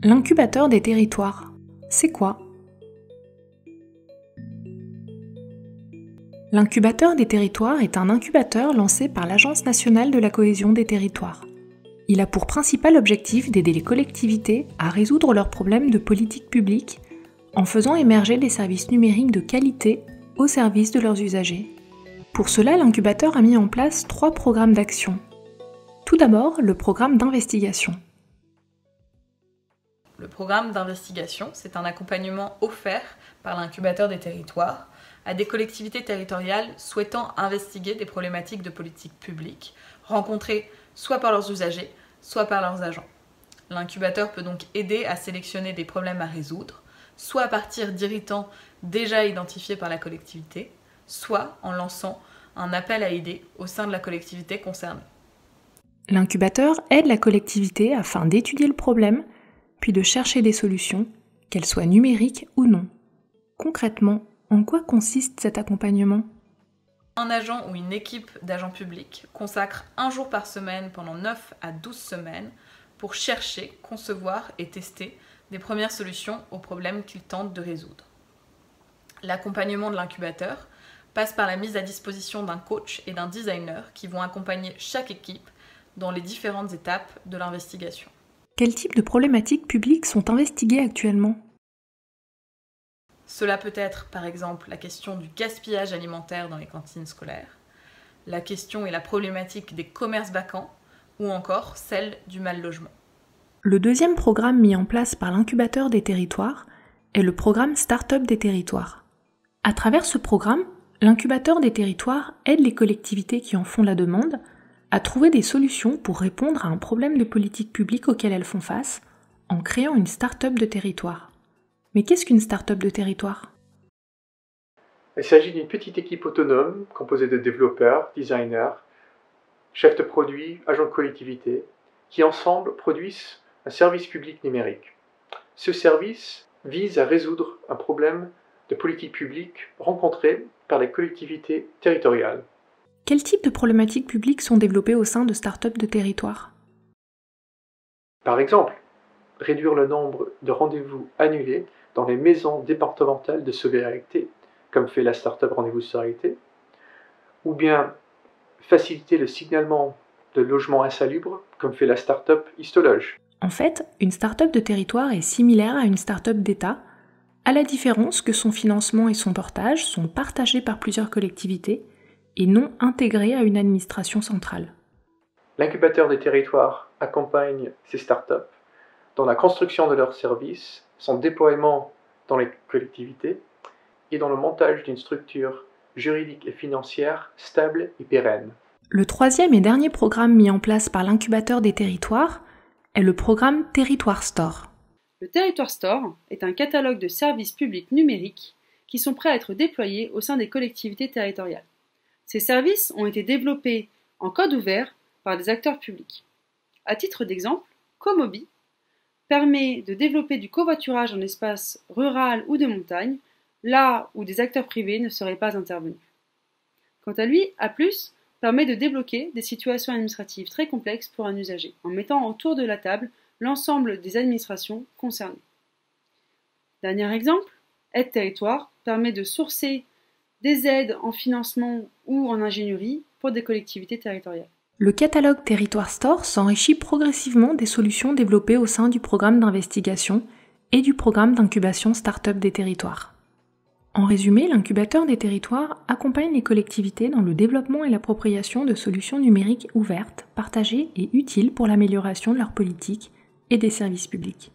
L'incubateur des territoires, c'est quoi? L'incubateur des territoires est un incubateur lancé par l'Agence nationale de la cohésion des territoires. Il a pour principal objectif d'aider les collectivités à résoudre leurs problèmes de politique publique en faisant émerger des services numériques de qualité au service de leurs usagers. Pour cela, l'incubateur a mis en place 3 programmes d'action. Tout d'abord, le programme d'investigation. Le programme d'investigation, c'est un accompagnement offert par l'incubateur des territoires à des collectivités territoriales souhaitant investiguer des problématiques de politique publique, rencontrées soit par leurs usagers, soit par leurs agents. L'incubateur peut donc aider à sélectionner des problèmes à résoudre, soit à partir d'irritants déjà identifiés par la collectivité, soit en lançant un appel à idées au sein de la collectivité concernée. L'incubateur aide la collectivité afin d'étudier le problème, puis de chercher des solutions, qu'elles soient numériques ou non. Concrètement, en quoi consiste cet accompagnement ? Un agent ou une équipe d'agents publics consacre 1 jour par semaine pendant 9 à 12 semaines pour chercher, concevoir et tester des premières solutions aux problèmes qu'ils tentent de résoudre. L'accompagnement de l'incubateur passe par la mise à disposition d'un coach et d'un designer qui vont accompagner chaque équipe dans les différentes étapes de l'investigation. Quels types de problématiques publiques sont investiguées actuellement ? Cela peut être, par exemple, la question du gaspillage alimentaire dans les cantines scolaires, la question et la problématique des commerces vacants, ou encore celle du mal-logement. Le deuxième programme mis en place par l'incubateur des territoires est le programme Start-up des territoires. À travers ce programme, l'incubateur des territoires aide les collectivités qui en font la demande à trouver des solutions pour répondre à un problème de politique publique auquel elles font face en créant une start-up de territoire. Mais qu'est-ce qu'une start-up de territoire ? Il s'agit d'une petite équipe autonome composée de développeurs, designers, chefs de produits, agents de collectivité, qui ensemble produisent un service public numérique. Ce service vise à résoudre un problème de politique publique rencontré par les collectivités territoriales. Quels types de problématiques publiques sont développées au sein de start-up de territoire ? Par exemple, réduire le nombre de rendez-vous annulés dans les maisons départementales de solidarité, comme fait la start-up Rendez-vous Solidarité, ou bien faciliter le signalement de logements insalubres, comme fait la start-up Histologe. En fait, une start-up de territoire est similaire à une start-up d'État, à la différence que son financement et son portage sont partagés par plusieurs collectivités et non intégrés à une administration centrale. L'incubateur des territoires accompagne ces start-up dans la construction de leurs services, son déploiement dans les collectivités et dans le montage d'une structure juridique et financière stable et pérenne. Le troisième et dernier programme mis en place par l'incubateur des territoires est le programme Territoire Store. Le Territoire Store est un catalogue de services publics numériques qui sont prêts à être déployés au sein des collectivités territoriales. Ces services ont été développés en code ouvert par des acteurs publics. À titre d'exemple, Comobi permet de développer du covoiturage en espace rural ou de montagne, là où des acteurs privés ne seraient pas intervenus. Quant à lui, A+, permet de débloquer des situations administratives très complexes pour un usager, en mettant autour de la table l'ensemble des administrations concernées. Dernier exemple, Aide Territoire permet de sourcer des aides en financement ou en ingénierie pour des collectivités territoriales. Le catalogue Territoire Store s'enrichit progressivement des solutions développées au sein du programme d'investigation et du programme d'incubation Start-up des territoires. En résumé, l'incubateur des territoires accompagne les collectivités dans le développement et l'appropriation de solutions numériques ouvertes, partagées et utiles pour l'amélioration de leur politique et des services publics.